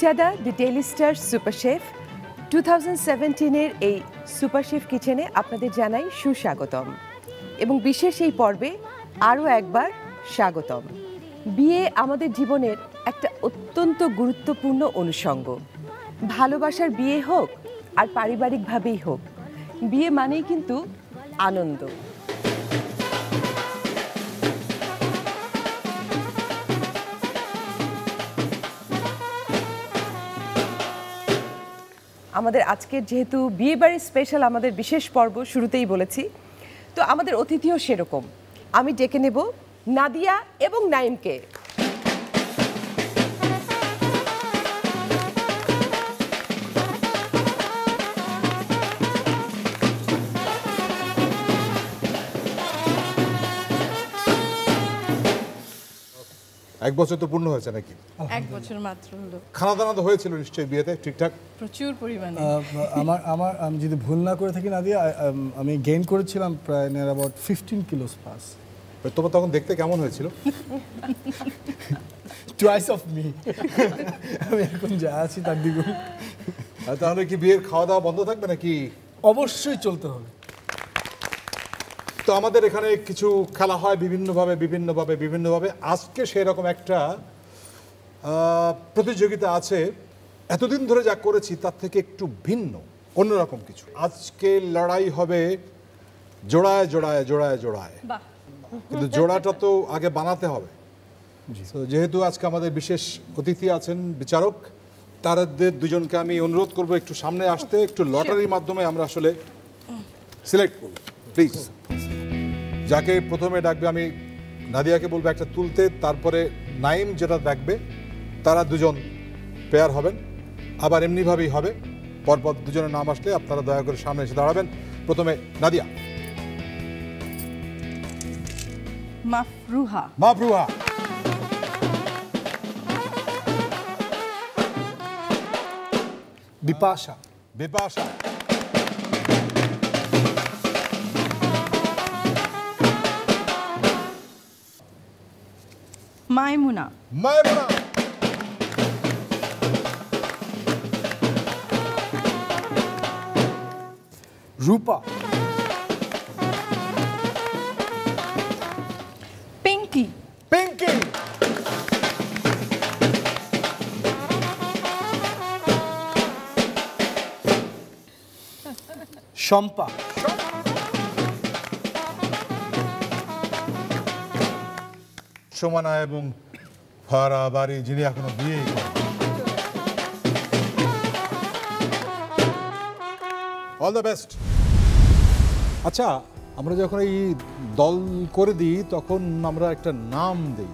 রূপচাঁদা দি daily star super chef 2017-এর এই super chef কিচেনে আপনাদের জানাই সুস্বাগতম এবং বিশেষ এই পর্বে আরও একবার স্বাগতম। বিয়ে আমাদের জীবনের একটা অত্যন্ত গুরুত্বপূর্ণ অনুষঙ্গ। ভালোবাসার বিয়ে হোক আর পারিবারিকভাবেই হোক, বিয়ে মানেই কিন্তু আনন্দ। আমাদের আজকের যেহেতু বিয়েবাড়ির স্পেশাল আমাদের বিশেষ পর্ব শুরুতেই বলেছি, তো আমাদের অতিথিও সেরকম। আমি ডেকে নেব নাদিয়া এবং নাইমকে। এক বছর তো পূর্ণ হয়েছে নাকি? এক বছর মাত্র হলো। খানা দানা তো হয়েছিল নিশ্চয়ই বিয়েতে ঠিকঠাক? প্রচুর পরিমাণে। আমি যদি ভুল না করে থাকি নাদিয়া, আমি গেইন করেছিলাম প্রায় নিয়ার অ্যাবাউট 15 কিলোস প্লাস। তোমার তখন দেখতে কেমন হয়েছিল? Twice of me. আমি এখন যা আছি তার দ্বিগুণ। তাহলে কি বিয়ের খাওয়া দাওয়া বন্ধ থাকবে নাকি? অবশ্যই চলতে হবে। তো আমাদের এখানে কিছু খেলা হয় বিভিন্নভাবে। আজকে সেরকম একটা প্রতিযোগিতা আছে। এতদিন ধরে যা করেছি তার থেকে একটু ভিন্ন, অন্যরকম কিছু। আজকে লড়াই হবে জোড়ায় জোড়ায় জোড়ায় জোড়ায়, কিন্তু জোড়াটা তো আগে বানাতে হবে। তো যেহেতু আজকে আমাদের বিশেষ অতিথি আছেন বিচারক, তাদের দুজনকে আমি অনুরোধ করব একটু সামনে আসতে। একটু লটারির মাধ্যমে আমরা আসলে সিলেক্ট করব, প্লিজ। যাকে প্রথমে ডাকবে, আমি নাদিয়াকে বলবো একটা তুলতে, তারপরে নাইম যেটা ডাকবে, তারা দুজন পেয়ার হবেন। আবার এমনিভাবেই হবে, পরপর দুজনের নাম আসলে আপনারা দয়া করে সামনে এসে দাঁড়াবেন। প্রথমে নাদিয়া। মাফরুহা। মাফরুহা। বিপাশা। বিপাশা। মাইমুনা। মাইমুনা। রূপা। পিঙ্কি। পিঙ্কি। শম্পা। সোমানা এবং ফারাবাড়ি, যিনি এখনো বিয়েই করেন। All the best. আচ্ছা, আমরা যখন এই দল করে দিই তখন আমরা একটা নাম দিই।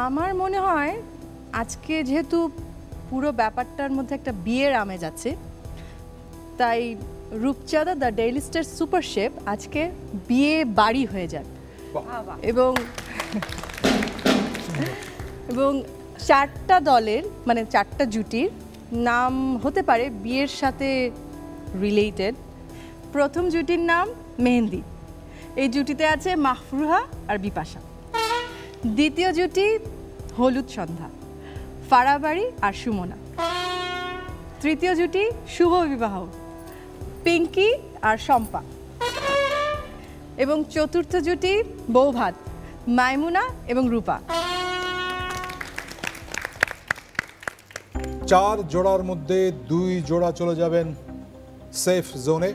আমার মনে হয় আজকে যেহেতু পুরো ব্যাপারটার মধ্যে একটা বিয়ের আমেজ আছে, তাই রূপচাঁদা the daily star super chef আজকে বিয়ে বাড়ি হয়ে যাক। এবং চারটা দলের, মানে চারটা জুটির নাম হতে পারে বিয়ের সাথে রিলেটেড। প্রথম জুটির নাম মেহেন্দি, এই জুটিতে আছে মাফরুহা আর বিপাশা। দ্বিতীয় জুটি হলুদ সন্ধ্যা, ফারাবাড়ি আর সুমনা। তৃতীয় জুটি শুভ বিবাহ, পিঙ্কি আর শম্পা। এবং চতুর্থ জুটি বৌভাত, মাইমুনা এবং রূপা। 4 জোড়ার মধ্যে 2 জোড়া চলে যাবেন সেফ জোনে,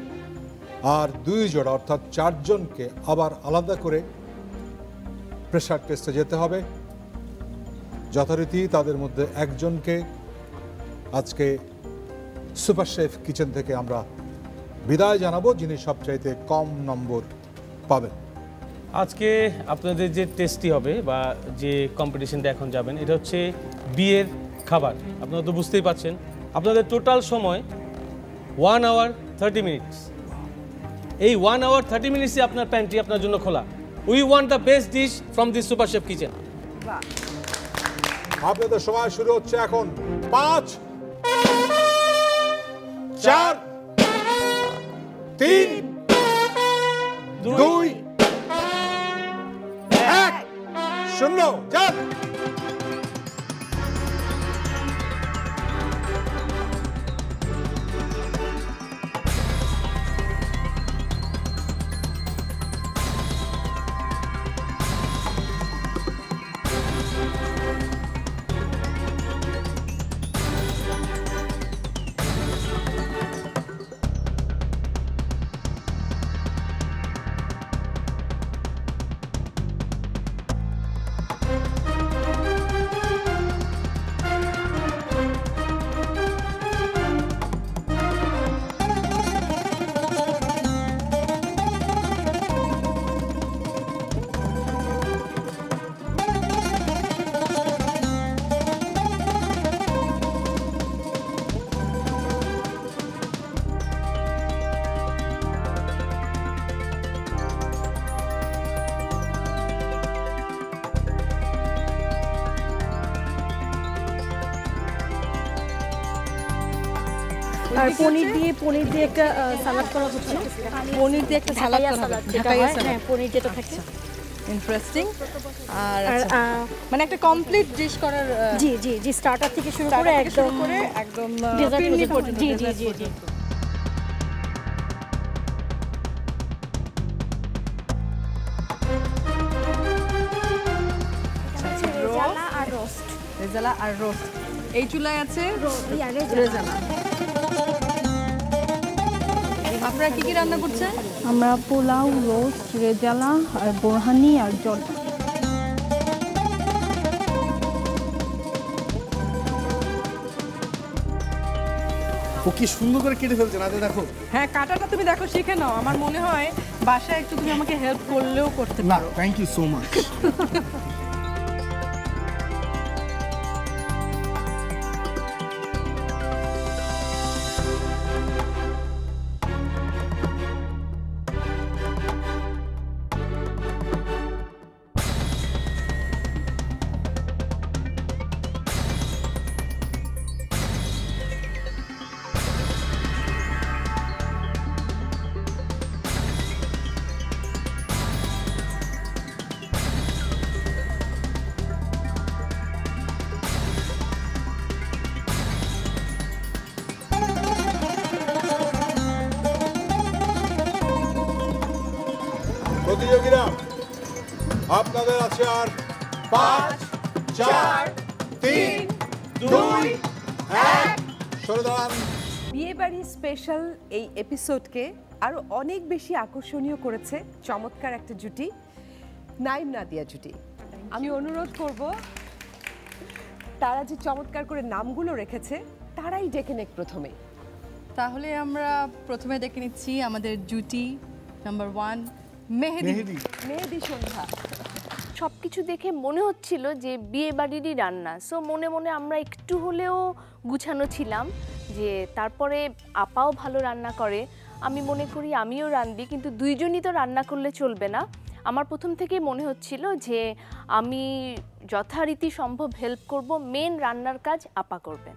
আর 2 জোড়া অর্থাৎ 4 জনকে আবার আলাদা করে প্রেশার টেস্টে যেতে হবে। যথারীতি তাদের মধ্যে একজনকে আজকে সুপার শেফ কিচেন থেকে আমরা বিদায় জানাবো, যিনি সবচাইতে কম নম্বর পাবেন। আজকে আপনাদের যে টেস্টটি হবে বা যে কম্পিটিশনটা এখন যাবেন, এটা হচ্ছে বিয়ের খাবার। আপনারা তো বুঝতেই পারছেন, আপনাদের টোটাল সময় 1 hour 30 minutes। এই 1 hour 30 minutes আপনার প্যান্ট্রি আপনার জন্য খোলা। We want the best dish from this super chef kitchen. আপনাদের সময় শুরু হচ্ছে এখন। 5 4 3 2 1 0 যান। আর পনির দিয়ে একটা সালাদ করা হচ্ছে। পনির দিয়ে একটা সালাদ করা হবে। যেটা ঢাকাইয়া হয়, সালাদ। হ্যাঁ পনির যেটা থাকে। ইন্টারেস্টিং। আর আর আচ্ছা, মানে একটা কমপ্লিট ডিশ করার জি জি জি স্টার্টার থেকে শুরু করে একদম একদম dessert ফিরনি পর্যন্ত। পর্যন্ত। জি জি dessert জি জি। পর্যন্ত। রেজালা আর রোস্ট। রেজালা আর রোস্ট। এই চুলায় আছে রেজালা। আপনারা কি কি রান্না করছেন? আমরা পোলাও, রোস্ট, রেজালা আর বোরহানি আর জর্দা। ও কি সুন্দর করে কেটে ফেলছে না, দেখো। হ্যাঁ, কাটাটা তুমি দেখো, শিখে নাও। আমার মনে হয় বাসায় একটু তুমি আমাকে হেল্প করলেও করতে না, পারো। Thank you so much. প্রতিযোগীরা আপনাদের আছে আর 5 4 3 2 1 সরে দাঁড়ান। বিয়েবাড়ি স্পেশাল এই এপিসোডকে আরো অনেক বেশি আকর্ষণীয় করেছে চমৎকার একটা জুটি, নাইম নাদিয়া জুটি। আমি অনুরোধ করব তারা যে চমৎকার করে নামগুলো রেখেছে তারাই ডেকে নেক প্রথমে। তাহলে আমরা প্রথমে ডেকে নিচ্ছি আমাদের জুটি নাম্বার 1 মেহেদি। মেহেদি সন্ধ্যা। সব কিছু দেখে মনে হচ্ছিল যে বিয়ে বাড়িরই রান্না, সো মনে মনে আমরা একটু হলেও গুছানো ছিলাম যে তারপরে আপাও ভালো রান্না করে, আমি মনে করি আমিও রাঁধি, কিন্তু দুইজনই তো রান্না করলে চলবে না। আমার প্রথম থেকেই মনে হচ্ছিল যে আমি যথারীতি সম্ভব হেল্প করব, মেন রান্নার কাজ আপা করবেন।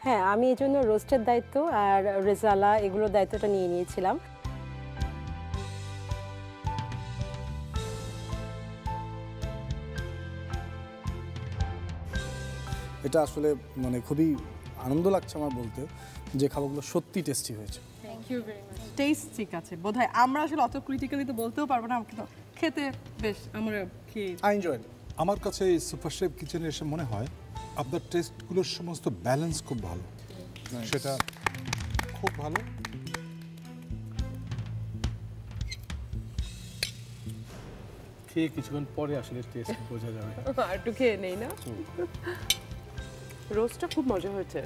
হ্যাঁ, আমি এই জন্য রোস্টের দায়িত্ব আর রেজালা এগুলোর দায়িত্বটা নিয়ে নিয়েছিলাম। এটা আসলে মানে খুবই আনন্দ লাগছে আমার বলতে যে খাবারগুলো সত্যি টেস্টি হয়েছে। Thank you very much. Taste ঠিক আছে বোধহয়, আমরা আসলে অত ক্রিটিক্যালি তো বলতেও পারবো না, আমাকে তো খেতে বেশ আমরা খেয়ে আই এনজয়েড। আমার কাছে এই সুপার শেফ কিচেনে এসে মনে হয় আপনার টেস্টগুলোর সমস্ত ব্যালেন্স খুব ভালো, সেটা খুব ভালো। খেয়ে কিছুক্ষণ পরে আসলে টেস্ট বোঝা যাবে। আর একটু খেয়ে নেই না? রোস্টটা খুব মজা হয়েছে।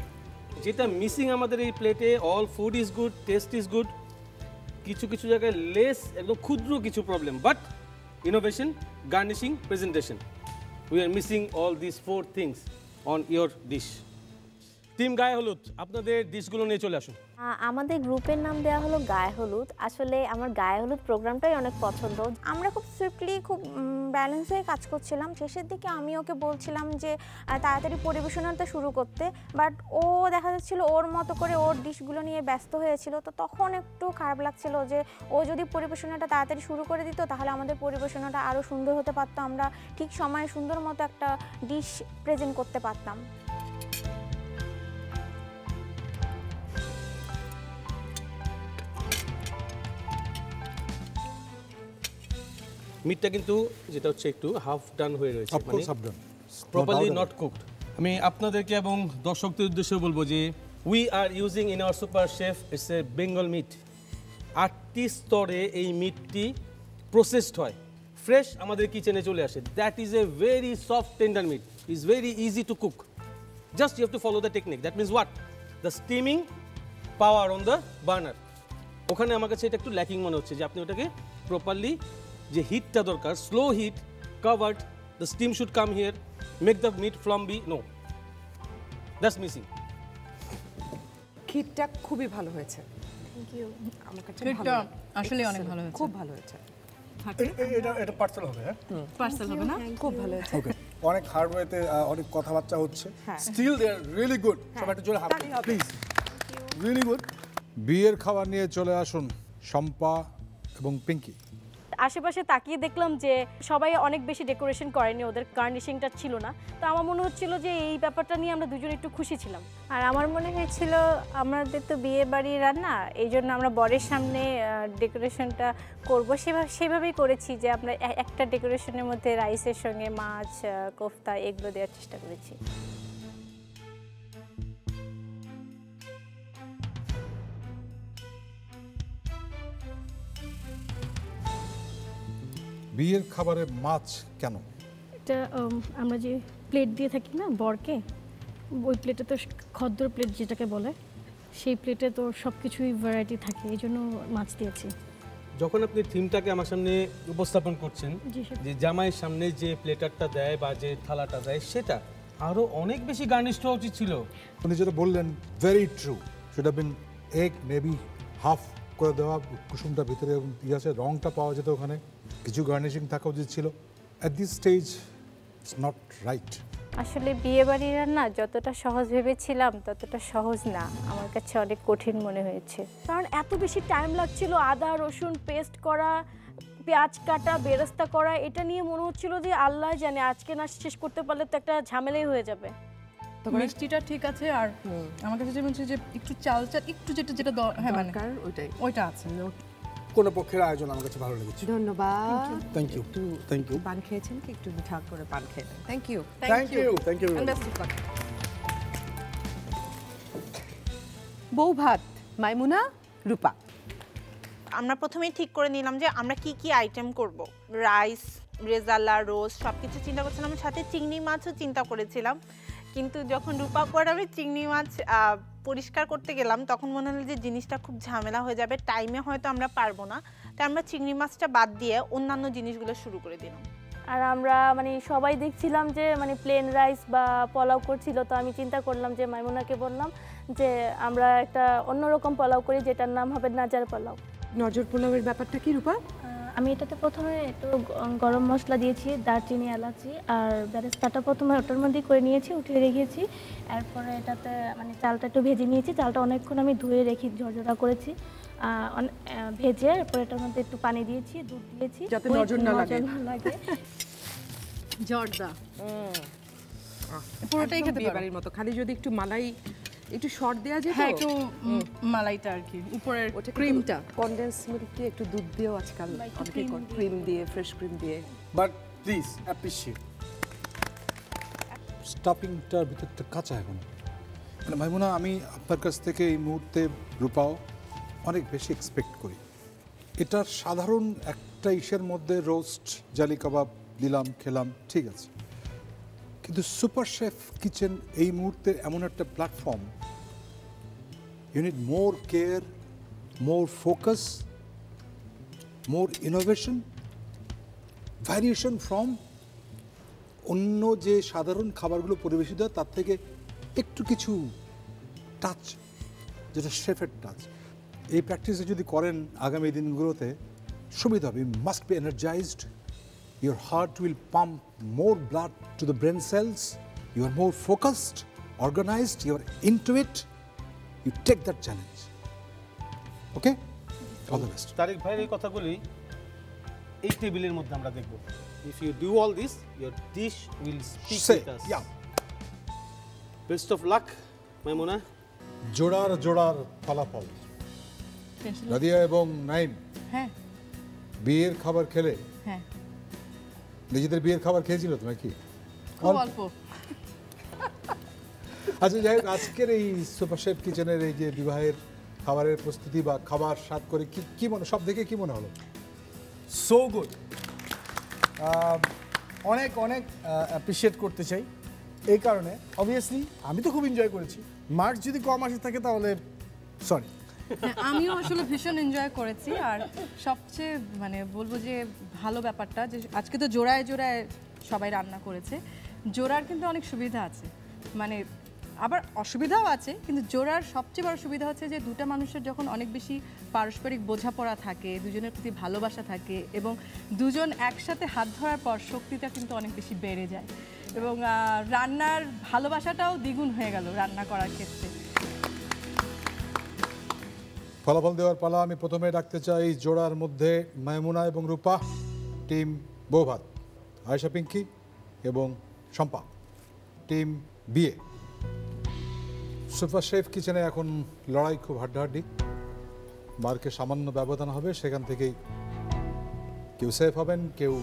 যেটা মিসিং আমাদের এই প্লেটে, all food is good, test is good, কিছু কিছু জায়গায় লেস একদম ক্ষুদ্র কিছু problem, but innovation, garnishing, presentation, we are missing all this 4 things on your dish. Team গায়ে হলুদ, আপনাদের ডিশগুলো নিয়ে চলে আসুন। আমাদের গ্রুপের নাম দেওয়া হলো গায়ে হলুদ। আসলে আমার গায়ে হলুদ প্রোগ্রামটাই অনেক পছন্দ। আমরা খুব সুইফটলি খুব ব্যালেন্স হয়ে কাজ করছিলাম। শেষের দিকে আমি ওকে বলছিলাম যে তাড়াতাড়ি পরিবেশনাটা শুরু করতে, বাট ও দেখা যাচ্ছিল ওর মতো করে ওর ডিশগুলো নিয়ে ব্যস্ত হয়েছিল। তো তখন একটু খারাপ লাগছিল যে ও যদি পরিবেশনাটা তাড়াতাড়ি শুরু করে দিত তাহলে আমাদের পরিবেশনাটা আরও সুন্দর হতে পারতো, আমরা ঠিক সময়ে সুন্দর মতো একটা ডিশ প্রেজেন্ট করতে পারতাম। মিটটা কিন্তু যেটা হচ্ছে একটু হাফ ডান হয়ে রয়েছে, Of course, half done. Properly not cooked. আমি আপনাদেরকে এবং দর্শকদের উদ্দেশ্যে বলবো যে we are using in our super chef it's a Bengal meat. 8টি স্তরে এই মিটটি প্রসেসড হয়, ফ্রেশ আমাদের কিচেনে চলে আসে। That is a very soft tender meat, is very easy to cook, just you have to follow the technique. That means what, the steaming power on the burner. ওখানে আমার কাছে এটা একটু ল্যাকিং মনে হচ্ছে যে আপনি ওটাকে প্রপারলি যে হিটটা দরকার, slow heat, covered, the steam should come here, make the meat flambe, no, that's missing. ক্ষীরটা খুবই ভালো হয়েছে। Thank you. আমার কাছে ক্ষীরটা আসলে অনেক ভালো হয়েছে, খুব ভালো হয়েছে। এটা পার্সেল হবে, হ্যাঁ পার্সেল হবে না? খুব ভালো হয়েছে। ওকে। অনেক হার্ড ওয়েতে অনেক কথাবার্তা হচ্ছে, still they are really good. সবাই একটু জোরে হাত প্লিজ। Really good. বিয়ের খাবার নিয়ে চলে আসুন শম্পা এবং পিঙ্কি। আশেপাশে তাকিয়ে দেখলাম যে সবাই অনেক বেশি ডেকোরেশন করেনি, ওদের গার্নিশিংটা ছিল না। তো আমার মনে হচ্ছিল যে এই ব্যাপারটা নিয়ে আমরা দুজন একটু খুশি ছিলাম। আর আমার মনে হয়েছিল আমাদের তো বিয়ে বাড়ির রান্না, এই জন্য আমরা বরের সামনে ডেকোরেশনটা করবো সেভাবেই করেছি, যে আমরা একটা ডেকোরেশনের মধ্যে রাইসের সঙ্গে মাছ, কোফতা এগুলো দেওয়ার চেষ্টা করেছি। বিয়ের খাবারে মাছ কেন? এটা আমরা যে প্লেট দিয়ে থাকি না বরকে, ওই প্লেটে তো খদ্দর প্লেট যেটাকে বলে, সেই প্লেটে তো সব কিছুই ভ্যারাইটি থাকে, এই জন্য মাছ দিয়েছি। যখন আপনি থিমটাকে আমার সামনে উপস্থাপন করছেন, যে জামাইয়ের সামনে যে প্লেটারটা দেয় বা যে থালাটা দেয়, সেটা আরো অনেক বেশি গার্নিশ হওয়া উচিত ছিল। উনি যেটা বললেন ভেরি ট্রু, সেটা বিন এগ মেবি হাফ করে দেওয়া, কুসুমটা ভিতরে এবং পিঁয়াজের রংটা পাওয়া যেত, ওখানে কিছু গার্নিশিং থাকা উচিত ছিল। At this stage it's not right. আসলে বিয়ে বাড়ির রান্না যতটা সহজ ভেবেছিলাম ততটা সহজ না, আমার কাছে অনেক কঠিন মনে হয়েছে। কারণ এত বেশি টাইম লাগছিল, আদা রসুন পেস্ট করা, পেঁয়াজ কাটা, বেরেস্তা করা, এটা নিয়ে মনে হচ্ছিল যে আল্লাহ জানে আজকে না শেষ করতে পারলে তো একটা ঝামেলাই হয়ে যাবে। মিষ্টিটা ঠিক আছে, আর আমার কাছে যে মনে যে একটু চাল একটু যেটা হ্যাঁ মানে ওইটা আছে। কোনো পক্ষের আয়োজন আমার কাছে ভালো লেগেছে। ধন্যবাদ। Thank you. Thank you. পান খেয়েছেন কি? একটু মিঠা করে পান খেয়েছেন। Thank you. Thank you. Thank you. বউ ভাত, মাইমুনা, রূপা। আমরা প্রথমেই ঠিক করে নিলাম যে আমরা কি কি আইটেম করব। রাইস, রেজালা, রোস্ট সব কিছু চিন্তা করছিলাম, সাথে চিংড়ি মাছও চিন্তা করেছিলাম। কিন্তু যখন রূপা পর আমি চিংড়ি মাছ পরিষ্কার করতে গেলাম, তখন মনে হলো যে জিনিসটা খুব ঝামেলা হয়ে যাবে, টাইমে হয়তো আমরা পারবো না। তাই আমরা চিংড়ি মাছটা বাদ দিয়ে অন্যান্য জিনিসগুলো শুরু করে দিলাম। আর আমরা মানে সবাই দেখছিলাম যে মানে প্লেন রাইস বা পোলাও করছিল, তো আমি চিন্তা করলাম যে মাইমুনাকে বললাম যে আমরা একটা অন্যরকম পোলাও করি, যেটার নাম হবে নাজার পোলাও। নজর পোলাওয়ের ব্যাপারটা কি রূপা? আমি এটাতে প্রথমে একটু গরম মশলা দিয়েছি, দারচিনি, এলাচি, আর বেরেস্তাটা প্রথমে ওটার মধ্যেই করে নিয়েছি, উঠিয়ে রেখেছি। এরপরে এটাতে মানে চালটা একটু ভেজে নিয়েছি, চালটা অনেকক্ষণ আমি ধুয়ে রেখে ঝরঝরা করেছি, ভেজে এরপর এটার মধ্যে একটু পানি দিয়েছি, দুধ দিয়েছি যাতে নজর না লাগে। জর্দা পুরোটাই খেতে বিয়ে বাড়ির মতো, খালি যদি একটু মালাই একটু শর্ট দেওয়া যেত। হ্যাঁ, একটু মালাইটা আর কি, উপরের ক্রিমটা কনডেন্স মিল্ক দিয়ে একটু দুধ দিয়েও আজকাল অনেকে ক্রিম দিয়ে, ফ্রেশ ক্রিম দিয়ে। But please appreciate. স্টাফিংটার ভিতরটা কাঁচা এখন। মানে মাইমুনা, আমি আপনার কাছ থেকে এই মুহূর্তে রূপাও অনেক বেশি এক্সপেক্ট করি। এটার সাধারণ একটা ইসের মধ্যে রোস্ট, জালি কাবাব দিলাম, খেলাম, ঠিক আছে, কিন্তু সুপার শেফ কিচেন এই মুহূর্তে এমন একটা platform, you need more care, more focus, more innovation, variation from অন্য যে সাধারণ খাবারগুলো পরিবেশিত হয় তার থেকে একটু কিছু টাচ, যেটা শেফের টাচ। এই প্র্যাকটিসে যদি করেন আগামী দিনগুলোতে সুবিধা হবে। You must be energised, your heart will pump more blood to the brain cells, you are more focused, organized, you are into it, you take that challenge. Okay? All the best. Tarek ভাইয়ের এই কথাগুলি এই টেবিলের মধ্যে আমরা দেখব। If you do all this, your dish will speak with us. Yeah. Best of luck, মাইমুনা। জোড়ার ফলাফল। রাদিয়া এবং নাইম, হ্যাঁ, বিয়ের খাবার খেলে, হ্যাঁ, নিজেদের বিয়ের খাবার খেয়েছিল তোমার কি? খুব অল্প। আচ্ছা, যাই হোক, আজকের এই সুপার শেফ কিচেনের এই যে বিবাহের খাবারের প্রস্তুতি বা খাবার স্বাদ করে কি মনে, সব দেখে কি মনে হলো? So good. অনেক অনেক অ্যাপ্রিশিয়েট করতে চাই এই কারণে, অবভিয়াসলি আমি তো খুব এনজয় করেছি। মার্কস যদি কম আসে থাকে তাহলে সরি। আমিও আসলে ভীষণ এনজয় করেছি। আর সবচেয়ে মানে বলবো যে ভালো ব্যাপারটা যে আজকে তো জোড়ায় জোড়ায় সবাই রান্না করেছে। জোড়ার কিন্তু অনেক সুবিধা আছে, মানে আবার অসুবিধাও আছে, কিন্তু জোড়ার সবচেয়ে বড় সুবিধা হচ্ছে যে দুটো মানুষের যখন অনেক বেশি পারস্পরিক বোঝাপড়া থাকে, দুজনের প্রতি ভালোবাসা থাকে এবং দুজন একসাথে হাত ধরার পর শক্তিটা কিন্তু অনেক বেশি বেড়ে যায় এবং রান্নার ভালোবাসাটাও দ্বিগুণ হয়ে গেল রান্না করার ক্ষেত্রে। ফলাফল দেওয়ার পালা। আমি প্রথমে ডাকতে চাই জোড়ার মধ্যে মাইমুনা এবং রূপা, টিম বৌভাত, আয়েশা পিঙ্কি এবং শম্পা, টিম বিয়ে। সুপার শেফ কিচেনে এখন লড়াই খুব হাড্ডাহাড্ডি, মার্কে সামান্য ব্যবধান হবে, সেখান থেকেই কেউ সেফ হবেন, কেউ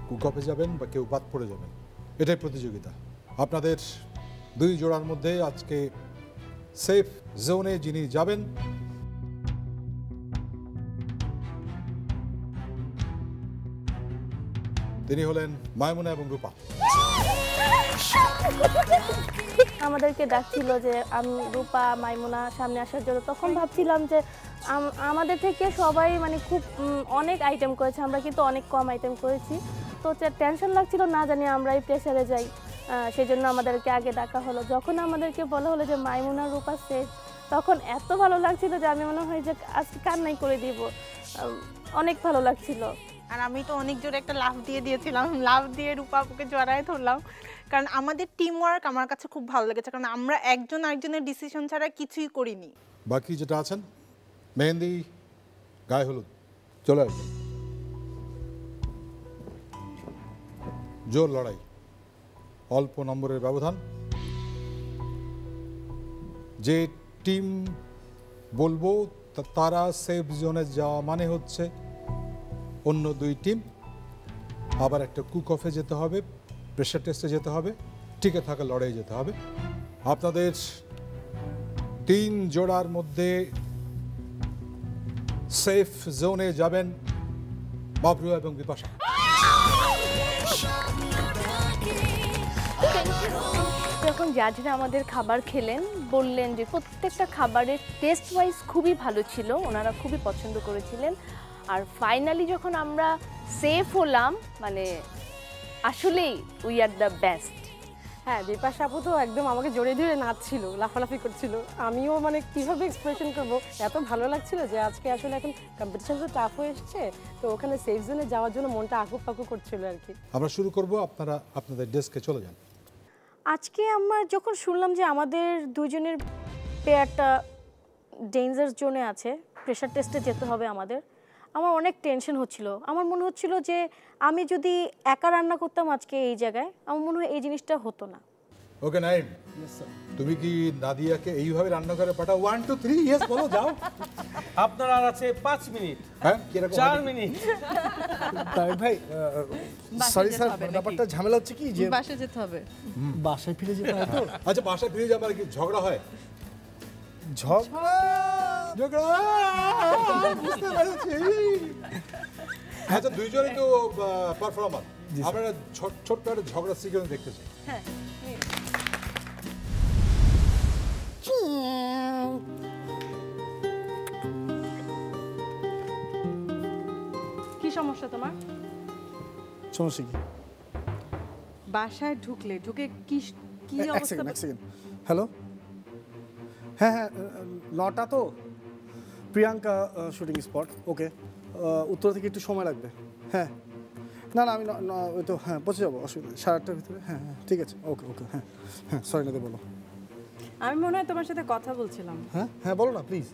কুকঅফে যাবেন বা কেউ বাদ পড়ে যাবেন, এটাই প্রতিযোগিতা। আপনাদের দুই জোড়ার মধ্যে আজকে সেফ জোনে যিনি যাবেন তিনি হলেন মাইমুনা এবং রূপা। আমাদেরকে ডাকছিল যে আমি রূপা মাইমুনা সামনে আসার জন্য, তখন ভাবছিলাম যে আমাদের থেকে সবাই মানে খুব অনেক আইটেম করেছে, আমরা কিন্তু অনেক কম আইটেম করেছি, তো টেনশন লাগছিল না জানি আমরা এই প্রেসারে যাই, সেই জন্য আমাদেরকে আগে ডাকা হলো। যখন আমাদেরকে বলা হলো যে মাইমুনা রূপা সেট, তখন এত ভালো লাগছিল যে আমি মনে হয় যে আজকে কান্নাই করে দিব, অনেক ভালো লাগছিল। আর আমি তো অনেক জোরে একটা লাফ দিয়ে দিয়েছিলাম, লাফ দিয়ে রূপাকে জড়ায় ধরলাম, কারণ আমাদের টিম ওয়ার্ক আমার কাছে খুব ভালো লেগেছে, কারণ আমরা একজন আরেকজনের ডিসিশন ছাড়া কিছুই করিনি। বাকি যেটা আছেন মেহেন্দি, গায়ে হলুদ, চলে আসবেন। জোর লড়াই, অল্প নম্বরের ব্যবধান। যে টিম বলবো তারা সেফ জোনে যাওয়া মানে হচ্ছে অন্য দুই টিম আবার একটা কুক অফে যেতে হবে, প্রেশার টেস্টে যেতে হবে, টিকে থাকা লড়াই যেতে হবে। আপনাদের তিন জোড়ার মধ্যে সেফ জোনে যাবেন মাফরুহা এবং বিপাশা। যখন জাজরা আমাদের খাবার খেলেন বললেন যে প্রত্যেকটা খাবারের টেস্ট ওয়াইজ খুবই ভালো ছিল, ওনারা খুবই পছন্দ করেছিলেন। আর ফাইনালি যখন আমরা সেফ হলাম, মানে আসলেই উই আর দ্য বেস্ট। হ্যাঁ, বিপাশা আপু তো একদম আমাকে জড়িয়ে ধরে নাচছিল, লাফালাফি করছিল, আমিও মানে কীভাবে এক্সপ্রেশন করবো, এত ভালো লাগছিল যে আজকে আসলে এখন কম্পিটিশন তো টাফ হয়ে এসছে, তো ওখানে সেফ জোনে যাওয়ার জন্য মনটা আকুপ পাকু করছিল আর কি। আমরা শুরু করব, আপনারা আপনাদের ডেস্কে চলে যান। আজকে আমরা যখন শুনলাম যে আমাদের দুজনের পেয়ারটা ডেঞ্জার জোনে আছে, প্রেশার টেস্টে যেতে হবে আমাদের, আমার অনেক টেনশন হচ্ছিল। আমার মনে হচ্ছিল যে আমি যদি একা রান্না করতাম আজকে এই জায়গায়, আমার মনে হয় এই জিনিসটা হতো না। ওকে নাইম, তুমি কি নাদিয়াকে এইভাবে রান্নাঘরে পাঠাও? 1 2 3 ইয়েস বলো, যাও। আপনার আর আছে 5 মিনিট। হ্যাঁ, কিরকম 4 মিনিট। তাই ভাই, সরি স্যার, ব্যাপারটা ঝামেলা হচ্ছে কি যে বাসায় যেতে হবে, বাসায় ফিরে যেতে হয় তো। আচ্ছা, বাসায় ফিরে যাবার কি ঝগড়া হয়? ঝগড়া বুঝতে পেরেছি। আচ্ছা, দুইজনই তো পারফর্মার, আমরা ছোট্ট একটা ঝগড়া সিকোয়েন্স দেখতে চাই। হ্যাঁ, কি সমস্যা তোমার? সমস্যা কি? বাসায় ঢুকে কি কি অবস্থা? এক সেকেন্ড। হ্যালো, হ্যাঁ হ্যাঁ, নটা তো প্রিয়াঙ্কা শুটিং স্পট। ওকে, উত্তর থেকে একটু সময় লাগবে। হ্যাঁ, না না আমি ওই তো হ্যাঁ পৌঁছে যাবো, অসুবিধা 8:30-র ভিতরে। হ্যাঁ হ্যাঁ ঠিক আছে, ওকে ওকে। হ্যাঁ হ্যাঁ, সরি নাতে বলো। আমি মনে হয় তোমার সাথে কথা বলছিলাম। হ্যাঁ হ্যাঁ বলো না প্লিজ।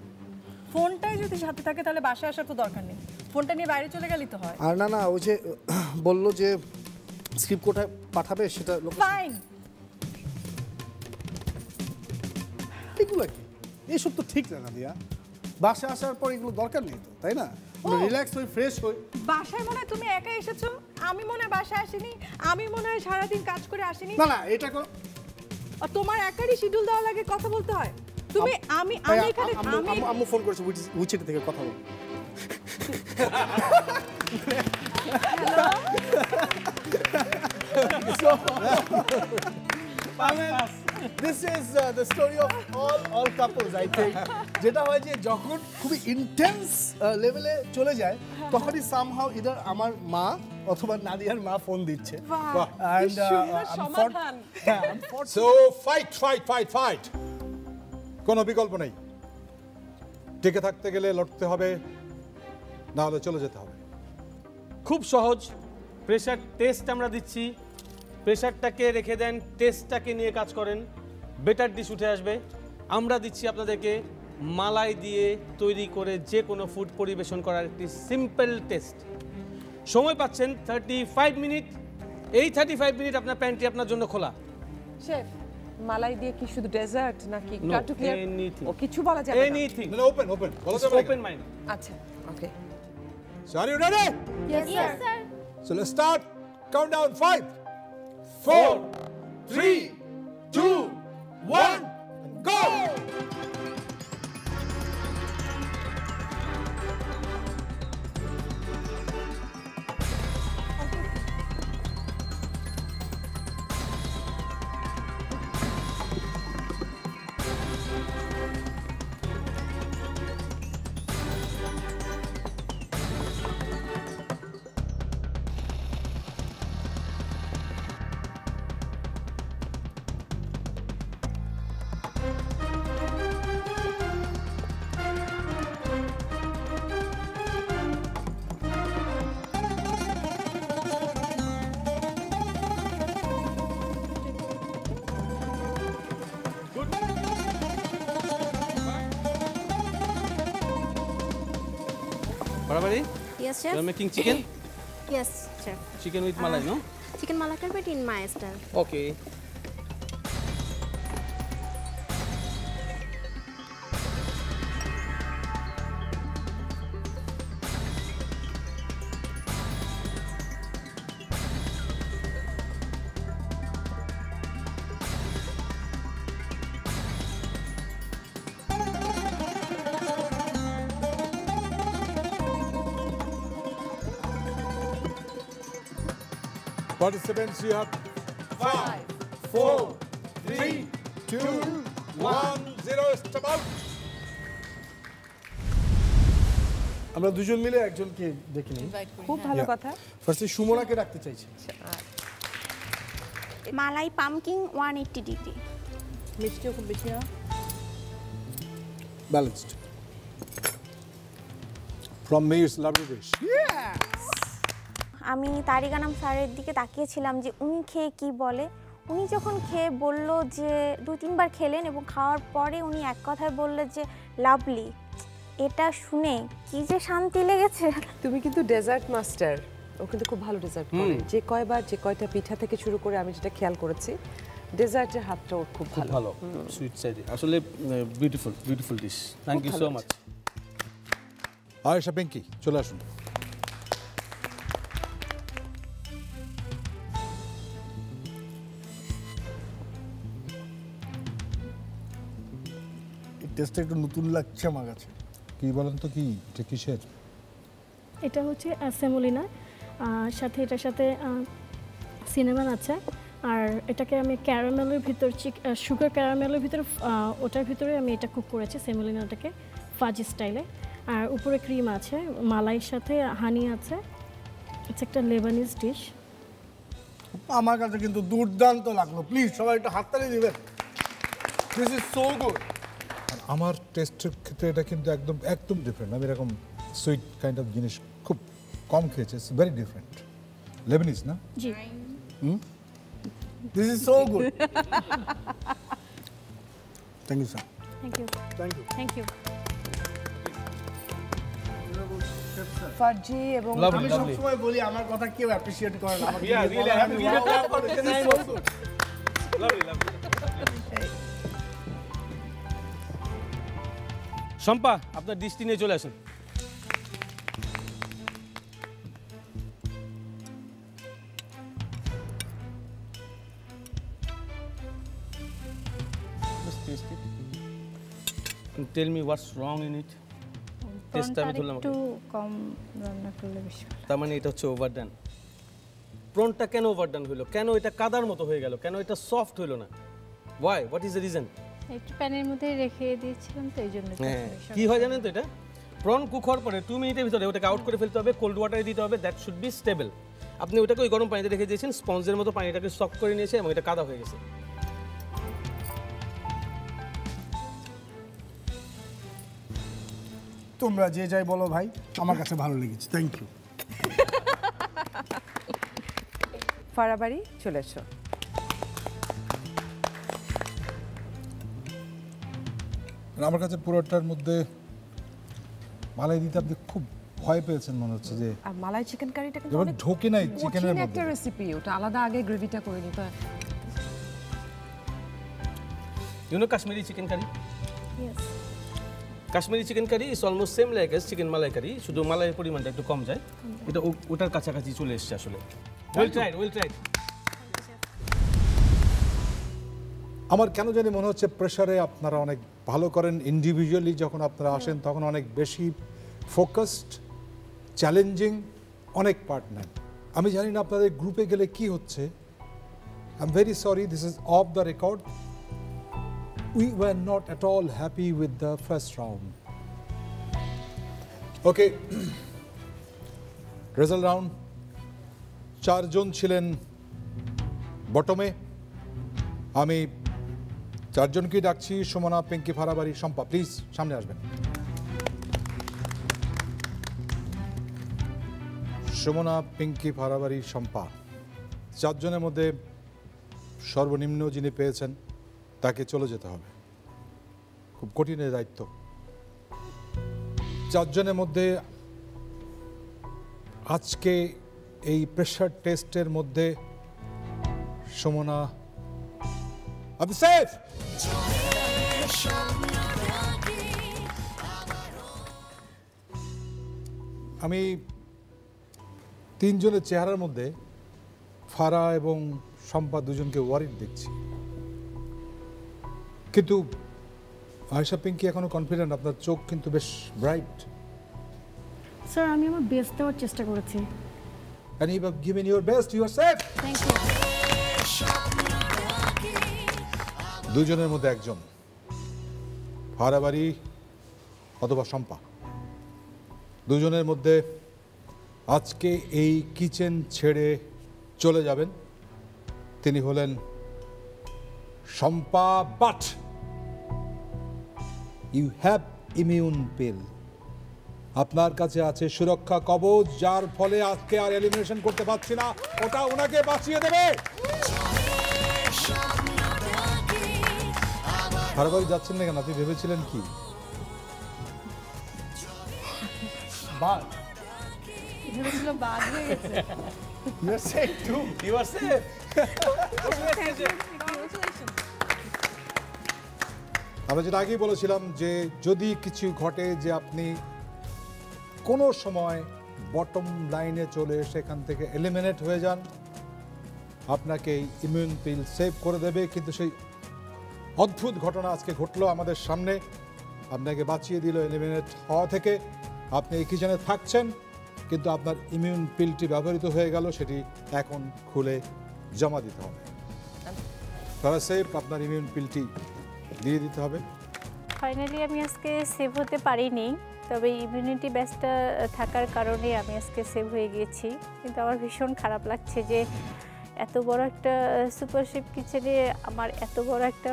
ফোনটাই যদি সাথে থাকে তাহলে বাসায় আসার তো দরকার নেই, ফোনটা নিয়ে বাইরে চলে গেলেই তো হয়। আর না না, ওই যে বললো যে স্ক্রিপ্ট কোথায় পাঠাবে সেটা। ফাইন, এগুলো কি? এইসব তো ঠিক না দিয়া, বাসায় আসার পর এগুলো দরকার নেই তো, তাই না? রিল্যাক্স হই, ফ্রেশ হই। বাসায় মনে হয় তুমি একা এসেছো, আমি মনে হয় বাসায় আসিনি, আমি মনে হয় সারাদিন কাজ করে আসিনি। না না, এটা কোনো, আর তোমার একারই শিডিউল দেওয়া লাগে, কথা বলতে হয়। তুমি আমি এখানে আম্মু ফোন করেছে উইচিটা থেকে, কথা বল। This is the story of all couples, I think. যেটা হয় যে যখন খুবই ইন্টেন্স লেভেলে চলে যায়, তখনই সামহাউ ইদার আমার মা অথবা নাদিয়ার মা ফোন দিচ্ছে। So fight fight fight fight, কোনো বিকল্প নেই। টিকে থাকতে গেলে লড়তে হবে, না হলে চলে যেতে হবে। খুব সহজ, প্রেশার টেস্ট আমরা দিচ্ছি, প্রেশারটাকে রেখে দেন, টেস্টটাকে নিয়ে কাজ করেন, বেটার ডিশ উঠে আসবে। আমরা দিচ্ছি আপনাদেরকে মালাই দিয়ে তৈরি করে যে কোনো ফুড পরিবেশন করার একটি সিম্পল টেস্ট। সময় পাচ্ছেন 35 মিনিট। এই 35 মিনিট আপনার প্যান্ট্রি আপনার জন্য খোলা। শেফ, মালাই দিয়ে কি শুধু ডেজার্ট নাকি No, টু ক্লিয়ার? anything. ও কিছু বলা যাবে না। এনিথিং। No, open. বলা যাবে ওপেন মাইন্ড। আচ্ছা, ওকে। So are you ready? Yes, sir. So let's start. Countdown 5, 4, 3, 2, 1, and go! Parabari? Yes, chef. You are making chicken? Yes, chef. Chicken with malai, no? Chicken malakar, but in my style. Okay. Participants, you have 5, 4, 3, 2, 1, 0. Step out. আমরা দুজন মিলে একজনকে ডেকে নিই। খুব ভালো কথা। ফার্স্টে সুমনাকে ডাকতে চাইছি। মালাই পামকিন 180 ডিগ্রি। মিষ্টিও খুব বেশি না। Balanced. From me, it's lovely dish. আমি তারিগানাম স্যারের দিকে তাকিয়েছিলাম যে উনি খেয়ে কি বলে। উনি যখন খেয়ে বলল যে 2-3 বার খেলেন এবং খাওয়ার পরে উনি এক কথায় বললেন যে লাভলি। এটা শুনে কি যে শান্তি লেগেছে। তুমি কিন্তু ডেজার্ট মাস্টার। ও কিন্তু খুব ভালো ডেজার্ট করে। যে কয়বার যে কয়টা পিঠা থেকে শুরু করে আমি যেটা খেয়াল করেছি, ডেজার্টের হাতটা ওর খুব ভালো। সুইট সাইড আসলে beautiful dish. Thank you so much. Ayesha Pinky, চলে আসুন। টেস্টটা একটু নতুন লাগছে আমার কাছে। কি বলেন তো, কি এটা কিসের? এটা হচ্ছে সেমোলিনা, সাথে এটার সাথে সিনেমান আছে। আর এটাকে আমি ক্যারামেলের ভিতর সুগার ক্যারামেলের ভিতরে ওটার ভিতরে আমি এটা কুক করেছি সেমোলিনাটাকে ফাজি স্টাইলে। আর উপরে ক্রিম আছে, মালাইয়ের সাথে হানি আছে। এটা একটা লেবানিজ ডিশ। আমার কাছে কিন্তু দুর্দান্ত লাগলো। প্লিজ সবাই একটু হাততালি দিবেন। This is so good. আমার টেস্টের ক্ষেত্রে এটা কিন্তু একদম ডিফারেন্ট। আমি এরকম সুইট কাইন্ড অফ জিনিস খুব কম খেয়েছি। It's very different. লেবানিজ না? জি। This is so good. Thank you sir. Thank you. Thank you. Thank you. ফার্জি এবং আমি সবসময় বলি আমার কথা কেউ অ্যাপ্রিশিয়েট করে না। শম্পা, আপনার ডিশটি নিয়ে চলে আসুন। Tell me what's wrong in it. টেস্টটা আমি বললাম একটু কম রান্না করলে বেশি ভালো। তার মানে এটা হচ্ছে ওভারডান। প্রনটা কেন ওভারডান হলো? কেন এটা কাদার মতো হয়ে গেল? কেন এটা সফট হলো না? Why? What is the reason? একটু প্যানের মধ্যে রেখে দিয়েছিলাম তো এইজন্য। হ্যাঁ, কি হয় জানেন তো, এটা প্রন কুক হওয়ার পরে 2 মিনিটের ভিতরে ওটাকে আউট করে ফেলতে হবে, কোল্ড ওয়াটারে দিতে হবে। That should be stable. আপনি ওটাকে ওই গরম পানিতে রেখে দিয়েছেন, স্পঞ্জের মতো পানিটাকে সক করে নিয়েছে এবং এটা কাদা হয়ে গেছে। তোমরা যে যাই বলো ভাই, আমার কাছে ভালো লেগেছে। Thank you. ফারাবাড়ি, চলে এসো। আমার কাছে পুরোটার মধ্যে মালাই দিতে আপনি খুব ভয় পেয়েছেন মনে হচ্ছে যে আর মালাই চিকেন কারিটা কিন্তু এবার অনেক ঢোকে নাই চিকেনের কঠিন মধ্যে একটা রেসিপি, ওটা আলাদা আগে গ্রেভিটা করে নিতে হয়। You know Kashmiri chicken curry? Yes. Kashmiri chicken curry is almost same like as chicken malai curry, শুধু মালাইয়ের পরিমাণটা একটু কম যায়। এটা ওটার কাছাকাছি চলে এসছে আসলে। Well tried. আমার কেন জানি মনে হচ্ছে প্রেসারে আপনারা অনেক ভালো করেন, ইন্ডিভিজুয়ালি যখন আপনারা আসেন তখন অনেক বেশি ফোকাসড, চ্যালেঞ্জিং, অনেক পার্ট নেন। আমি জানি না আপনাদের গ্রুপে গেলে কি হচ্ছে। I am very sorry, this is of the record. We were not at all happy with the first round. Okay, result round. 4 জন ছিলেন বটমে। আমি 4 জনকে ডাকছি, সুমনা, পিঙ্কি, ফারাবাড়ি, শম্পা, প্লিজ সামনে আসবেন। সুমনা, পিঙ্কি, ফারাবাড়ি, শম্পা, 4 জনের মধ্যে সর্বনিম্ন যিনি পেয়েছেন তাকে চলে যেতে হবে। খুব কঠিন দায়িত্ব। 4 জনের মধ্যে আজকে এই প্রেশার টেস্টের মধ্যে সুমনা, আপনি সেফ। আমি 3 জনের চেহারার মধ্যে ফারা এবং শম্পা দুজনকে ওয়ারিড দেখছি, কিন্তু আয়েশা, পিঙ্কি এখনো কনফিডেন্ট। আপনার চোখ কিন্তু বেশ ব্রাইট। স্যার আমি আমার বেস্ট দেওয়ার চেষ্টা করেছি। And you have given your best, you are safe. Thank you. দুজনের মধ্যে একজন, ফারাবাড়ি অথবা শম্পা, দুজনের মধ্যে আজকে এই কিচেন ছেড়ে চলে যাবেন। তিনি হলেন Shampa, but you have immune pill. আপনার কাছে আছে সুরক্ষা কবচ, যার ফলে আজকে আর এলিমিনেশন করতে পারছি না, ওটা ওনাকে বাঁচিয়ে দেবে। ফারাবাড়ি যাচ্ছেন না কেন? আপনি ভেবেছিলেন কি? বাঘ ভেবেছিল বাঘ হয়ে গেছে। You are safe too. You are safe. আমরা যেটা আগেই বলেছিলাম যে যদি কিছু ঘটে যে আপনি কোনো সময় বটম লাইনে চলে সেখান থেকে এলিমিনেট হয়ে যান, আপনাকে ইমিউন পিল সেভ করে দেবে। কিন্তু সেই অদ্ভুত ঘটনা আজকে ঘটলো আমাদের সামনে, আপনাকে বাঁচিয়ে দিল এলিমিনেট হওয়া থেকে। আপনি এই কিচেনে থাকছেন, কিন্তু আপনার ইমিউন পিলটি ব্যবহৃত হয়ে গেল, সেটি এখন খুলে জমা দিতে হবে। তারা সেভ, আপনার ইমিউন পিলটি দিয়ে দিতে হবে। ফাইনালি আমি আজকে সেভ হতে পারিনি, তবে ইমিউনিটি ব্যাচটা থাকার কারণে আমি আজকে সেভ হয়ে গিয়েছি। কিন্তু আমার ভীষণ খারাপ লাগছে যে এত বড় একটা সুপার শেফ কিচেনে আমার এত বড় একটা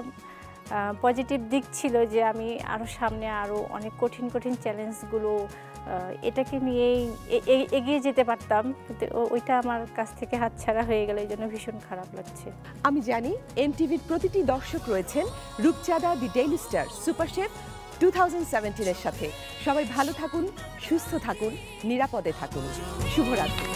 পজিটিভ দিক ছিল যে আমি আরও সামনে আরও অনেক কঠিন কঠিন চ্যালেঞ্জগুলো এটাকে নিয়েই এগিয়ে যেতে পারতাম, কিন্তু ওইটা আমার কাছ থেকে হাতছাড়া হয়ে গেল, এই জন্য ভীষণ খারাপ লাগছে। আমি জানি এমটিভির প্রতিটি দর্শক রয়েছেন রূপচাঁদা দি ডেইলি স্টার সুপার শেফ 2017-এর সাথে। সবাই ভালো থাকুন, সুস্থ থাকুন, নিরাপদে থাকুন। শুভরাত্রি।